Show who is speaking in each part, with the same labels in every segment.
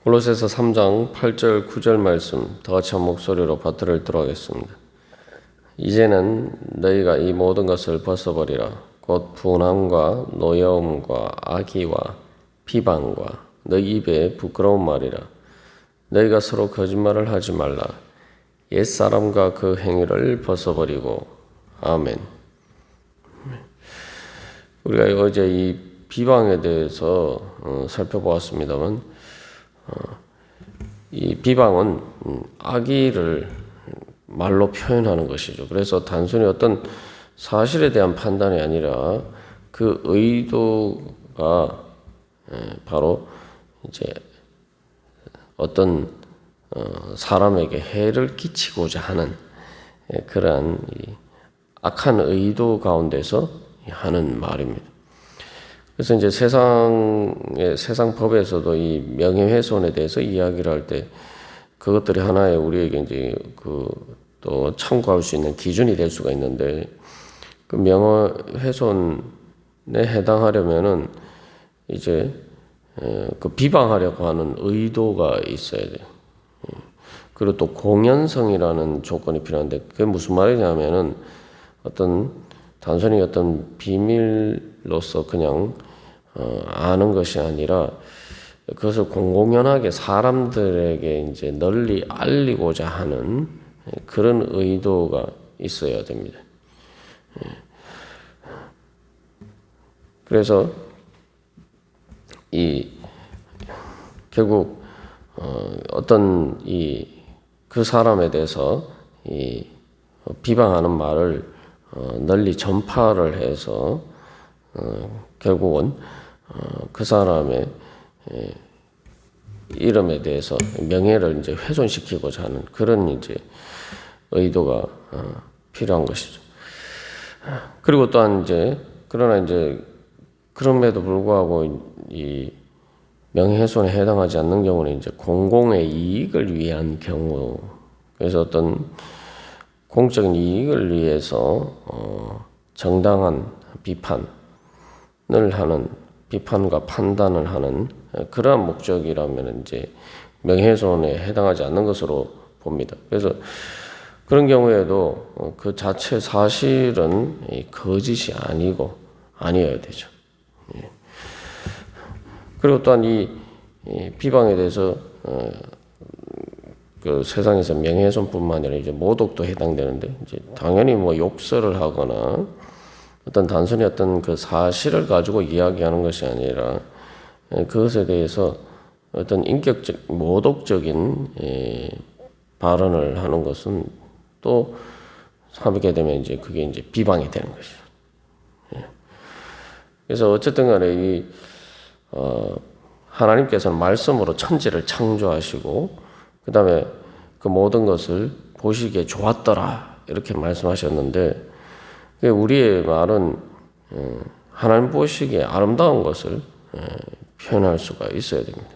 Speaker 1: 골로새서 3장 8절 9절 말씀 다 같이 한 목소리로 받들어 읽도록 하겠습니다. 이제는 너희가 이 모든 것을 벗어버리라. 곧 분함과 노여움과 악의와 비방과 너희 입에 부끄러운 말이라. 너희가 서로 거짓말을 하지 말라. 옛사람과 그 행위를 벗어버리고. 아멘. 우리가 어제 이 비방에 대해서 살펴보았습니다만 이 비방은 악의를 말로 표현하는 것이죠. 그래서 단순히 어떤 사실에 대한 판단이 아니라 그 의도가 바로 이제 어떤 사람에게 해를 끼치고자 하는 그러한 악한 의도 가운데서 하는 말입니다. 그래서 이제 세상 법에서도 이 명예훼손에 대해서 이야기를 할 때 그것들이 하나의 우리에게 이제 또 참고할 수 있는 기준이 될 수가 있는데 그 명예훼손에 해당하려면은 이제 그 비방하려고 하는 의도가 있어야 돼요. 그리고 또 공연성이라는 조건이 필요한데 그게 무슨 말이냐면은 단순히 어떤 비밀로서 그냥 아는 것이 아니라 그것을 공공연하게 사람들에게 이제 널리 알리고자 하는 그런 의도가 있어야 됩니다. 그래서 결국 어떤 그 사람에 대해서 비방하는 말을 널리 전파를 해서 결국은 그 사람의 이름에 대해서 명예를 이제 훼손시키고자 하는 그런 이제 의도가 필요한 것이죠. 그리고 또한 그러나 그럼에도 불구하고 이 명예훼손에 해당하지 않는 경우는 이제 공공의 이익을 위한 경우, 그래서 어떤 공적인 이익을 위해서 정당한 비판과 판단을 하는 그러한 목적이라면 이제 명예훼손에 해당하지 않는 것으로 봅니다. 그래서 그런 경우에도 그 자체 사실은 거짓이 아니어야 되죠. 그리고 또한 이 비방에 대해서 그 세상에서 명예훼손뿐만 아니라 이제 모독도 해당되는데 이제 당연히 뭐 욕설을 하거나 단순히 그 사실을 가지고 이야기하는 것이 아니라 그것에 대해서 어떤 인격적 모독적인 발언을 하는 것은 또 하게 되면 이제 그게 이제 비방이 되는 것이죠. 그래서 어쨌든 간에 하나님께서는 말씀으로 천지를 창조하시고 그 다음에 그 모든 것을 보시기에 좋았더라 이렇게 말씀하셨는데 우리의 말은 하나님 보시기에 아름다운 것을 표현할 수가 있어야 됩니다.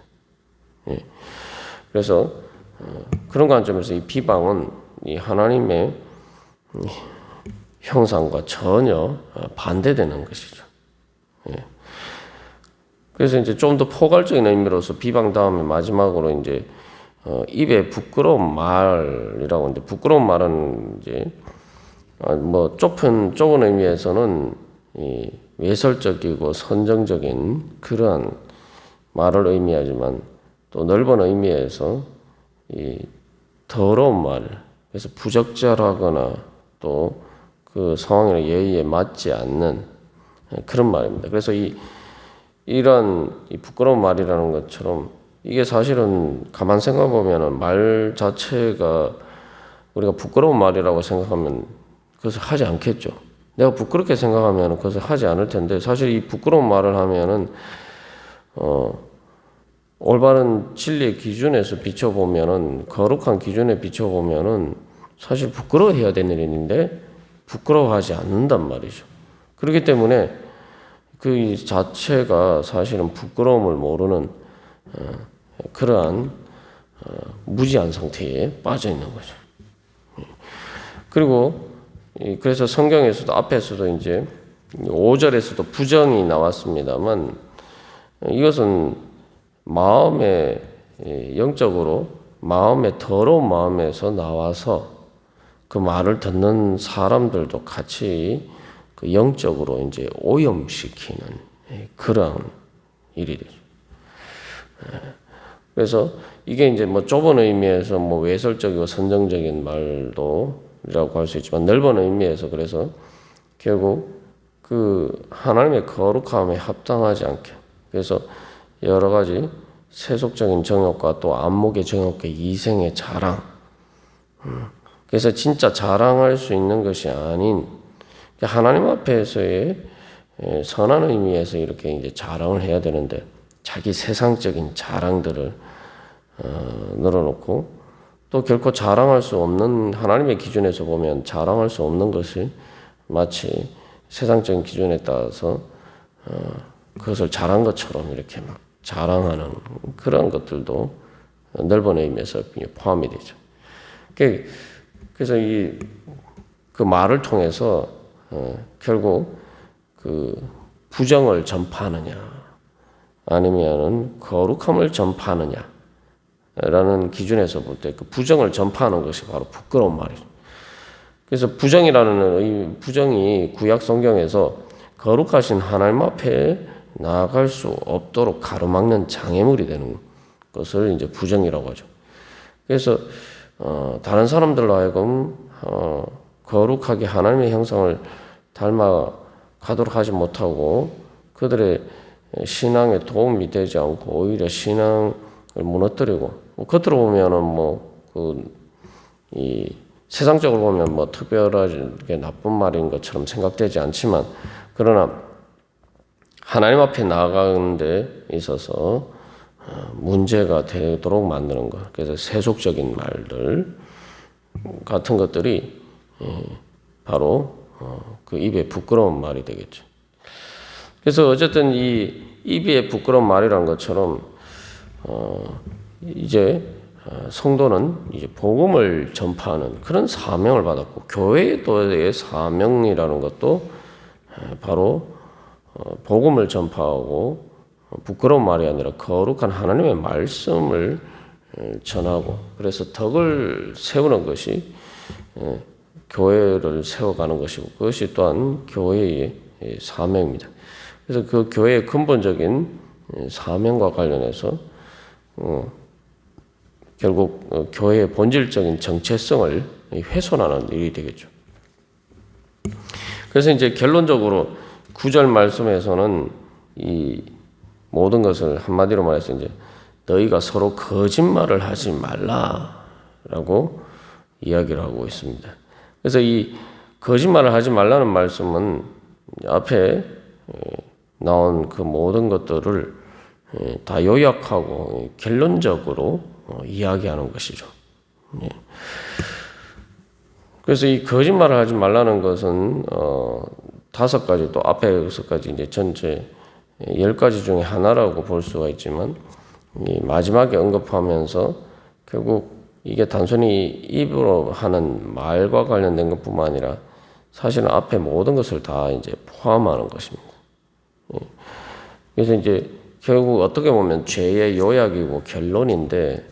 Speaker 1: 그래서 그런 관점에서 이 비방은 이 하나님의 형상과 전혀 반대되는 것이죠. 그래서 이제 좀 더 포괄적인 의미로서 비방 다음에 마지막으로 이제 입에 부끄러운 말이라고 하는데 부끄러운 말은 이제 뭐 좁은 의미에서는 외설적이고 선정적인 그러한 말을 의미하지만 또 넓은 의미에서 더러운 말, 그래서 부적절하거나 또 그 상황이나 예의에 맞지 않는 그런 말입니다. 그래서 이런 부끄러운 말이라는 것처럼 이게 사실은 가만 생각해 보면은 말 자체가 우리가 부끄러운 말이라고 생각하면 그것을 하지 않겠죠. 내가 부끄럽게 생각하면 그것을 하지 않을 텐데 사실 이 부끄러운 말을 하면은 올바른 진리의 기준에서 비춰보면은 거룩한 기준에 비춰보면은 사실 부끄러워해야 되는 일인데 부끄러워하지 않는단 말이죠. 그렇기 때문에 그 자체가 사실은 부끄러움을 모르는 그러한 무지한 상태에 빠져 있는 거죠. 그리고 그래서 성경에서도 앞에서도 이제 5절에서도 부정이 나왔습니다만 이것은 마음의 영적으로 마음의 더러운 마음에서 나와서 그 말을 듣는 사람들도 같이 그 영적으로 이제 오염시키는 그런 일이 되죠. 그래서 이게 이제 뭐 좁은 의미에서 뭐 외설적이고 선정적인 말도라고 할 수 있지만 넓은 의미에서 그래서 결국 그 하나님의 거룩함에 합당하지 않게 그래서 여러 가지 세속적인 정욕과 또 안목의 정욕과 이생의 자랑 그래서 진짜 자랑할 수 있는 것이 아닌 하나님 앞에서의 선한 의미에서 이렇게 이제 자랑을 해야 되는데 자기 세상적인 자랑들을 늘어놓고 또 결코 자랑할 수 없는 하나님의 기준에서 보면 자랑할 수 없는 것이 마치 세상적인 기준에 따라서 그것을 잘한 것처럼 이렇게 막 자랑하는 그런 것들도 넓은 의미에서 포함이 되죠. 그래서 그 말을 통해서 결국 그 부정을 전파하느냐 아니면은 거룩함을 전파하느냐라는 기준에서 볼 때 그 부정을 전파하는 것이 바로 부끄러운 말이죠. 그래서 부정이 구약 성경에서 거룩하신 하나님 앞에 나아갈 수 없도록 가로막는 장애물이 되는 것을 이제 부정이라고 하죠. 그래서 다른 사람들로 하여금 거룩하게 하나님의 형상을 닮아 가도록 하지 못하고 그들의 신앙에 도움이 되지 않고 오히려 신앙을 무너뜨리고 겉으로 보면은 세상적으로 보면 뭐 특별하게 나쁜 말인 것처럼 생각되지 않지만 그러나 하나님 앞에 나아가는 데 있어서 문제가 되도록 만드는 것. 그래서 세속적인 말들 같은 것들이 바로 그 입에 부끄러운 말이 되겠죠. 그래서 어쨌든 이 입에 부끄러운 말이란 것처럼 이제 성도는 이제 복음을 전파하는 그런 사명을 받았고 교회의 사명이라는 것도 바로 복음을 전파하고 부끄러운 말이 아니라 거룩한 하나님의 말씀을 전하고 그래서 덕을 세우는 것이 교회를 세워가는 것이고 그것이 또한 교회의 사명입니다. 그래서 그 교회의 근본적인 사명과 관련해서 결국 교회의 본질적인 정체성을 훼손하는 일이 되겠죠. 그래서 이제 결론적으로 9절 말씀에서는 이 모든 것을 한마디로 말해서 이제 너희가 서로 거짓말을 하지 말라라고 이야기를 하고 있습니다. 그래서 이 거짓말을 하지 말라는 말씀은 앞에 나온 그 모든 것들을 다 요약하고 결론적으로 이야기하는 것이죠. 그래서 이 거짓말을 하지 말라는 것은 5가지 또 앞에 6가지 이제 전체 10가지 중에 하나라고 볼 수가 있지만 마지막에 언급하면서 결국 이게 단순히 입으로 하는 말과 관련된 것뿐만 아니라 사실은 앞에 모든 것을 다 이제 포함하는 것입니다. 그래서 이제 결국 어떻게 보면 죄의 요약이고 결론인데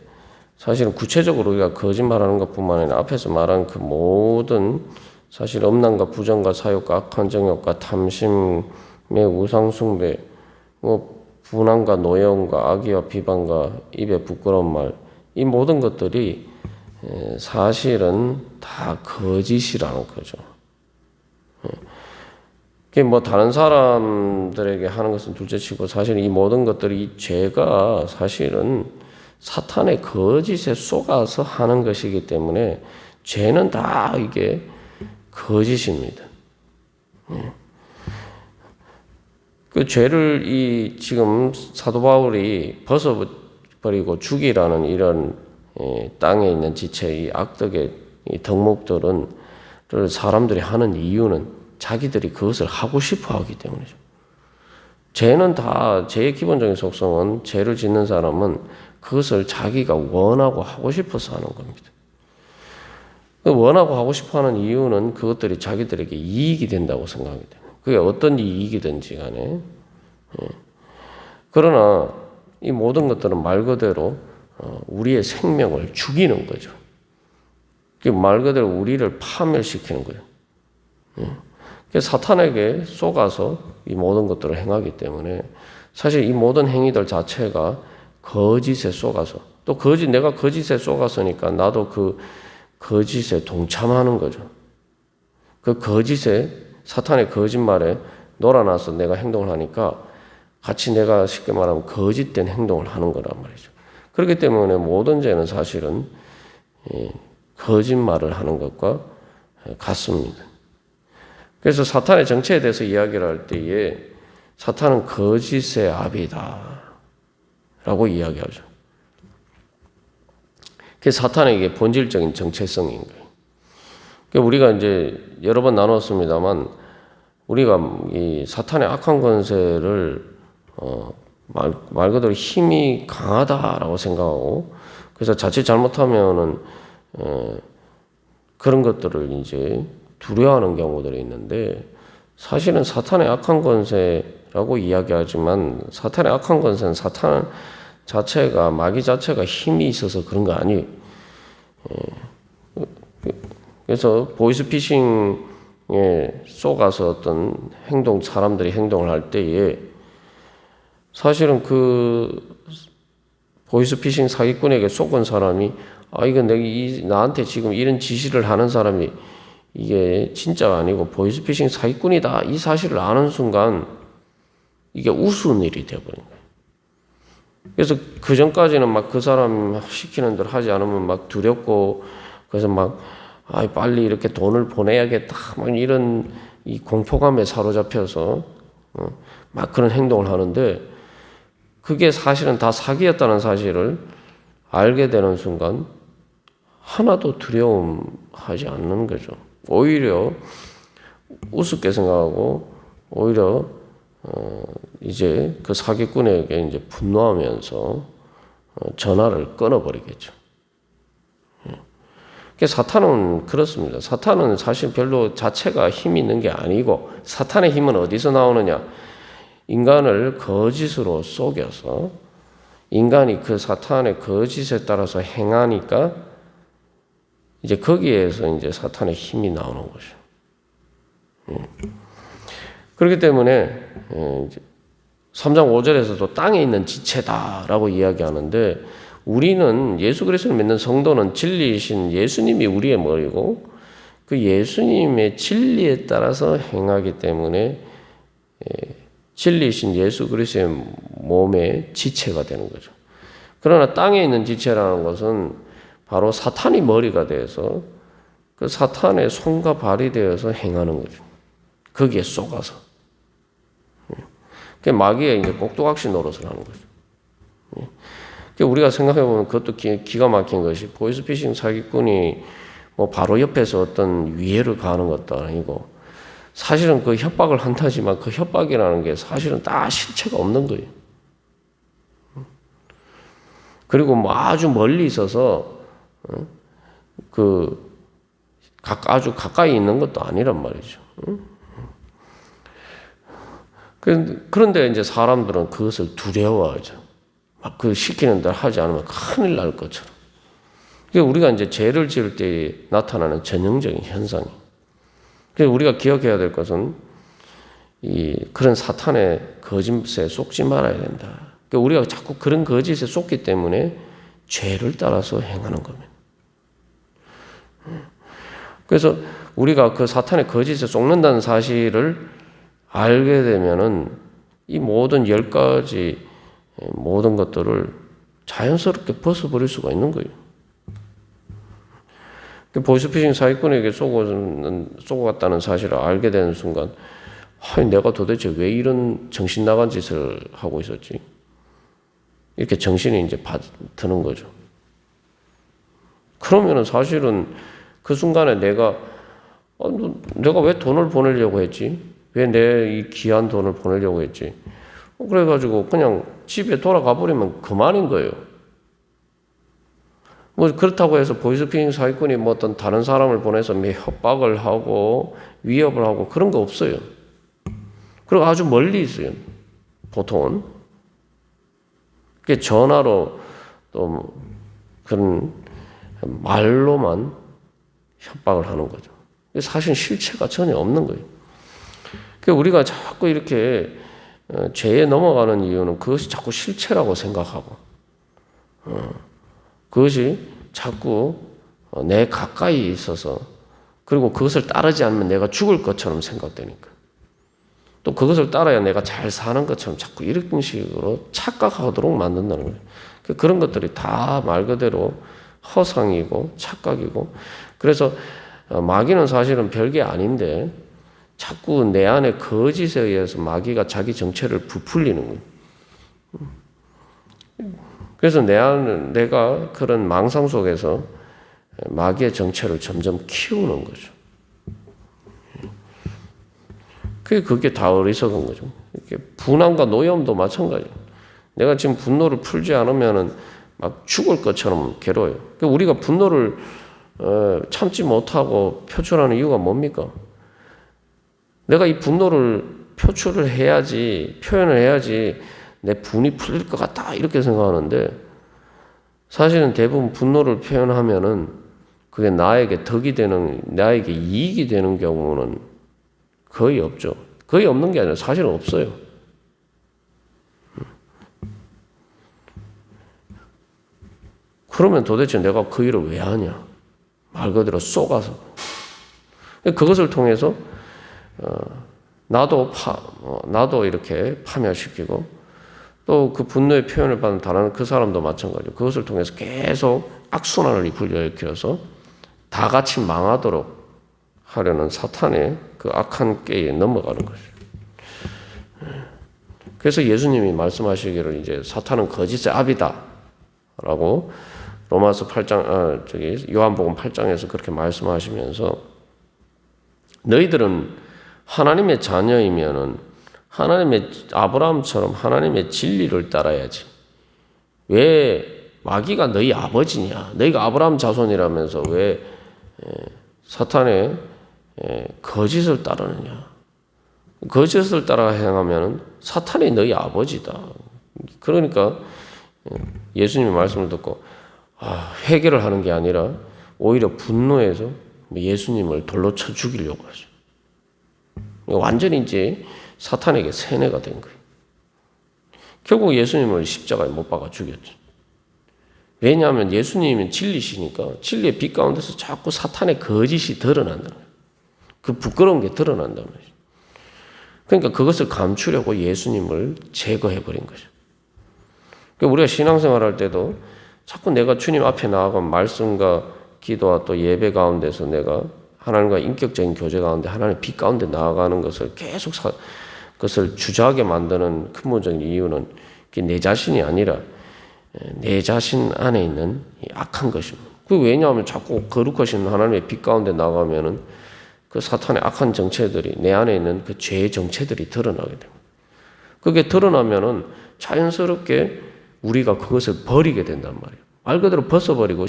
Speaker 1: 사실은 구체적으로 우리가 거짓말하는 것뿐만 아니라 앞에서 말한 그 모든 사실 음란과 부정과 사욕과 악한 정욕과 탐심의 우상숭배 분함과 노여움과 악의와 비방과 입에 부끄러운 말 이 모든 것들이 사실은 다 거짓이라는 거죠. 그게 뭐 다른 사람들에게 하는 것은 둘째치고 사실 이 모든 것들이 이 죄가 사실은 사탄의 거짓에 속아서 하는 것이기 때문에 죄는 다 이게 거짓입니다. 그 죄를 지금 사도 바울이 벗어버리고 죽이라는 이런 땅에 있는 지체의 이 악덕의 이 덕목들은 사람들이 하는 이유는 자기들이 그것을 하고 싶어 하기 때문이죠. 죄는 다 죄의 기본적인 속성은 죄를 짓는 사람은 그것을 자기가 원하고 하고 싶어서 하는 겁니다. 원하고 하고 싶어 하는 이유는 그것들이 자기들에게 이익이 된다고 생각하기 때문에 그게 어떤 이익이든지 간에 그러나 이 모든 것들은 말 그대로 우리의 생명을 죽이는 거죠. 말 그대로 우리를 파멸시키는 거예요. 사탄에게 속아서 이 모든 것들을 행하기 때문에 사실 이 모든 행위들 자체가 거짓에 속아서 또 내가 거짓에 속았으니까 나도 그 거짓에 동참하는 거죠. 그 거짓에 사탄의 거짓말에 놀아나서 내가 행동을 하니까 같이 내가 쉽게 말하면 거짓된 행동을 하는 거란 말이죠. 그렇기 때문에 모든 죄는 사실은 거짓말을 하는 것과 같습니다. 그래서 사탄의 정체에 대해서 이야기를 할 때에 사탄은 거짓의 아비다 라고 이야기하죠. 그게 사탄에게 본질적인 정체성인 거예요. 그러니까 우리가 이제 여러 번 나눴습니다만 우리가 이 사탄의 악한 권세를 말 그대로 힘이 강하다라고 생각하고 그래서 자칫 잘못하면은 그런 것들을 이제 두려워하는 경우들이 있는데 사실은 사탄의 악한 권세라고 이야기하지만 사탄의 악한 권세는 사탄 자체가 마귀 자체가 힘이 있어서 그런 거 아니에요. 그래서 보이스피싱에 속아서 어떤 사람들이 행동을 할 때에 사실은 그 보이스피싱 사기꾼에게 속은 사람이 이거 나한테 지금 이런 지시를 하는 사람이 이게 진짜가 아니고 보이스피싱 사기꾼이다 이 사실을 아는 순간 이게 우스운 일이 되어버린 거예요. 그래서 그 전까지는 막 그 사람 시키는 대로 하지 않으면 막 두렵고 그래서 막 빨리 이렇게 돈을 보내야겠다 막 이런 이 공포감에 사로잡혀서 막 그런 행동을 하는데 그게 사실은 다 사기였다는 사실을 알게 되는 순간 하나도 두려움하지 않는 거죠. 오히려 우습게 생각하고 오히려 이제 그 사기꾼에게 이제 분노하면서 전화를 끊어버리겠죠. 사탄은 그렇습니다. 사탄은 사실 별로 자체가 힘이 있는 게 아니고 사탄의 힘은 어디서 나오느냐? 인간을 거짓으로 속여서 인간이 그 사탄의 거짓에 따라서 행하니까 이제 거기에서 이제 사탄의 힘이 나오는 거죠. 그렇기 때문에 3장 5절에서도 땅에 있는 지체다라고 이야기하는데 우리는 예수 그리스도를 믿는 성도는 진리이신 예수님이 우리의 머리고 그 예수님의 진리에 따라서 행하기 때문에 진리이신 예수 그리스도의 몸의 지체가 되는 거죠. 그러나 땅에 있는 지체라는 것은 바로 사탄이 머리가 되어서 그 사탄의 손과 발이 되어서 행하는 거죠. 거기에 속아서. 그 마귀의 이제 꼭두각시 노릇을 하는 거죠. 우리가 생각해 보면 그것도 기가 막힌 것이 보이스피싱 사기꾼이 뭐 바로 옆에서 어떤 위해를 가하는 것도 아니고 사실은 그 협박을 한다지만 그 협박이라는 게 사실은 다 실체가 없는 거예요. 그리고 뭐 아주 멀리 있어서 아주 가까이 있는 것도 아니란 말이죠. 그런데 이제 사람들은 그것을 두려워하죠. 막 그 시키는 대로 하지 않으면 큰일 날 것처럼. 그러니까 우리가 이제 죄를 지을 때 나타나는 전형적인 현상이. 그래서 우리가 기억해야 될 것은 그런 사탄의 거짓에 속지 말아야 된다. 그러니까 우리가 자꾸 그런 거짓에 속기 때문에 죄를 따라서 행하는 겁니다. 그래서 우리가 그 사탄의 거짓에 속는다는 사실을 알게 되면은 이 모든 10가지 모든 것들을 자연스럽게 벗어버릴 수가 있는 거예요. 보이스피싱 사기꾼에게 속아갔다는 사실을 알게 되는 순간 내가 도대체 왜 이런 정신 나간 짓을 하고 있었지? 이렇게 정신이 이제 드는 거죠. 그러면은 사실은 그 순간에 내가 왜 돈을 보내려고 했지? 왜 내 이 귀한 돈을 보내려고 했지? 그래가지고 그냥 집에 돌아가 버리면 그만인 거예요. 뭐 그렇다고 해서 보이스피싱 사기꾼이 뭐 어떤 다른 사람을 보내서 협박을 하고 위협을 하고 그런 거 없어요. 그리고 아주 멀리 있어요. 보통은. 전화로 또 그런 말로만 협박을 하는 거죠. 사실 실체가 전혀 없는 거예요. 그러니까 우리가 자꾸 이렇게 죄에 넘어가는 이유는 그것이 자꾸 실체라고 생각하고 그것이 자꾸 내 가까이 있어서 그리고 그것을 따르지 않으면 내가 죽을 것처럼 생각되니까 또 그것을 따라야 내가 잘 사는 것처럼 자꾸 이런 식으로 착각하도록 만든다는 거예요. 그런 것들이 다 말 그대로 허상이고 착각이고 그래서 마귀는 사실은 별게 아닌데 자꾸 내 안에 거짓에 의해서 마귀가 자기 정체를 부풀리는 거예요. 그래서 내가 그런 망상 속에서 마귀의 정체를 점점 키우는 거죠. 그게 다 어리석은 거죠. 분함과 노여움도 마찬가지예요. 내가 지금 분노를 풀지 않으면은 막 죽을 것처럼 괴로워요. 우리가 분노를 참지 못하고 표출하는 이유가 뭡니까? 내가 이 분노를 표현을 해야지 내 분이 풀릴 것 같다 이렇게 생각하는데 사실은 대부분 분노를 표현하면은 그게 나에게 덕이 되는, 나에게 이익이 되는 경우는 거의 없죠. 거의 없는 게 아니라 사실은 없어요. 그러면 도대체 내가 그 일을 왜 하냐? 말 그대로 쏘가서. 그것을 통해서 나도 이렇게 파멸시키고 또 그 분노의 표현을 받는 다른 그 사람도 마찬가지고 그것을 통해서 계속 악순환을 불러일으켜서 다 같이 망하도록 하려는 사탄의 그 악한 꾀에 넘어가는 것이죠. 그래서 예수님이 말씀하시기를 이제 사탄은 거짓의 압이다라고 로마서 8장, 요한복음 8장에서 그렇게 말씀하시면서 너희들은 하나님의 자녀이면은 아브라함처럼 하나님의 진리를 따라야지. 왜 마귀가 너희 아버지냐? 너희가 아브라함 자손이라면서 왜 사탄의 거짓을 따르느냐? 거짓을 따라 행하면 사탄이 너희 아버지다. 그러니까 예수님의 말씀을 듣고 회개를 하는 게 아니라 오히려 분노해서 예수님을 돌로 쳐 죽이려고 하죠. 완전히 이제 사탄에게 세뇌가 된 거예요. 결국 예수님을 십자가에 못 박아 죽였죠. 왜냐하면 예수님은 진리시니까 진리의 빛 가운데서 자꾸 사탄의 거짓이 드러난다는 거예요. 그 부끄러운 게 드러난다는 거죠. 그러니까 그것을 감추려고 예수님을 제거해버린 거죠. 그러니까 우리가 신앙생활 할 때도 자꾸 내가 주님 앞에 나아가면 말씀과 기도와 또 예배 가운데서 내가 하나님과 인격적인 교제 가운데 하나님의 빛 가운데 나아가는 것을 계속 그것을 주저하게 만드는 근본적인 이유는 내 자신이 아니라 내 자신 안에 있는 악한 것입니다. 왜냐하면 자꾸 거룩하신 하나님의 빛 가운데 나가면은 그 사탄의 악한 정체들이 내 안에 있는 그 죄의 정체들이 드러나게 됩니다. 그게 드러나면은 자연스럽게 우리가 그것을 버리게 된단 말이에요. 말 그대로 벗어버리고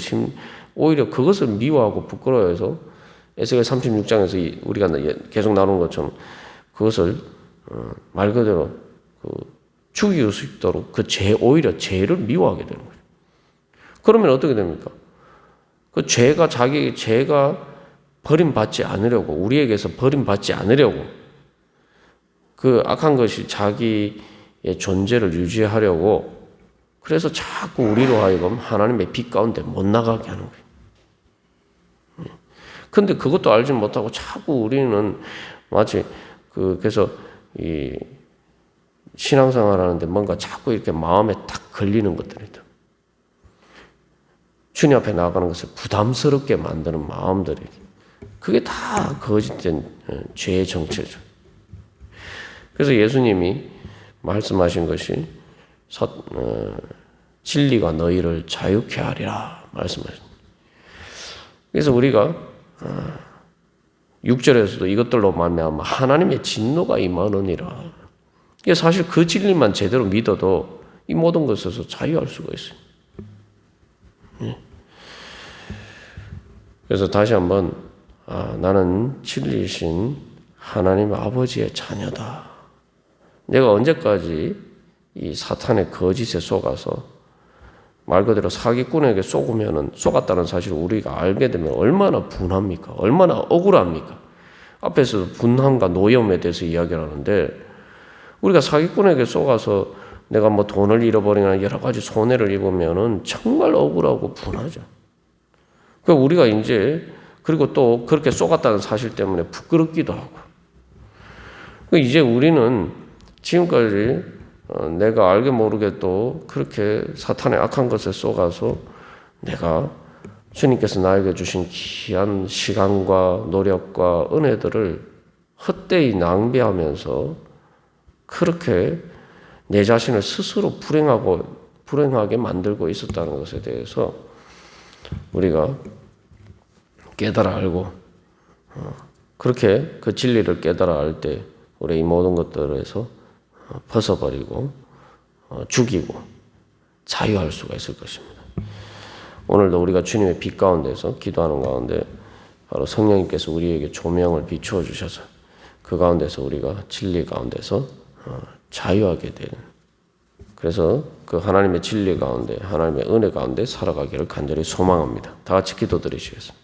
Speaker 1: 오히려 그것을 미워하고 부끄러워해서 에스겔 36장에서 우리가 계속 나누는 것처럼 그것을 말 그대로 죽일 수 있도록 오히려 죄를 미워하게 되는 거예요. 그러면 어떻게 됩니까? 그 죄가 버림받지 않으려고, 우리에게서 버림받지 않으려고, 그 악한 것이 자기의 존재를 유지하려고, 그래서 자꾸 우리로 하여금 하나님의 빛 가운데 못 나가게 하는 거예요. 근데 그것도 알지 못하고 자꾸 우리는 마치 그래서 이 신앙생활 하는데 뭔가 자꾸 이렇게 마음에 딱 걸리는 것들이다. 주님 앞에 나가는 것을 부담스럽게 만드는 마음들이 그게 다 거짓된 죄의 정체죠. 그래서 예수님이 말씀하신 것이 진리가 너희를 자유케 하리라 말씀하십니다. 그래서 우리가 6절에서도 이것들로 말미암아 하나님의 진노가 임하느니라. 이게 사실 그 진리만 제대로 믿어도 이 모든 것에서 자유할 수가 있어요. 그래서 다시 한번 나는 진리이신 하나님 아버지의 자녀다. 내가 언제까지 이 사탄의 거짓에 속아서 말 그대로 사기꾼에게 속았다는 사실을 우리가 알게 되면 얼마나 분합니까? 얼마나 억울합니까? 앞에서 분함과 노여움에 대해서 이야기를 하는데 우리가 사기꾼에게 속아서 내가 뭐 돈을 잃어버리거나 여러 가지 손해를 입으면은 정말 억울하고 분하죠. 그러니까 우리가 이제 그리고 또 그렇게 속았다는 사실 때문에 부끄럽기도 하고. 그러니까 이제 우리는 지금까지 내가 알게 모르게 또 그렇게 사탄의 악한 것에 속아서 내가 주님께서 나에게 주신 귀한 시간과 노력과 은혜들을 헛되이 낭비하면서 그렇게 내 자신을 스스로 불행하게 만들고 있었다는 것에 대해서 우리가 깨달아 알고 그렇게 그 진리를 깨달아 알 때 우리 이 모든 것들에서 벗어버리고 죽이고 자유할 수가 있을 것입니다. 오늘도 우리가 주님의 빛 가운데서 기도하는 가운데 바로 성령님께서 우리에게 조명을 비추어 주셔서 그 가운데서 우리가 진리 가운데서 자유하게 되는, 그래서 그 하나님의 진리 가운데 하나님의 은혜 가운데 살아가기를 간절히 소망합니다. 다 같이 기도드리시겠습니다.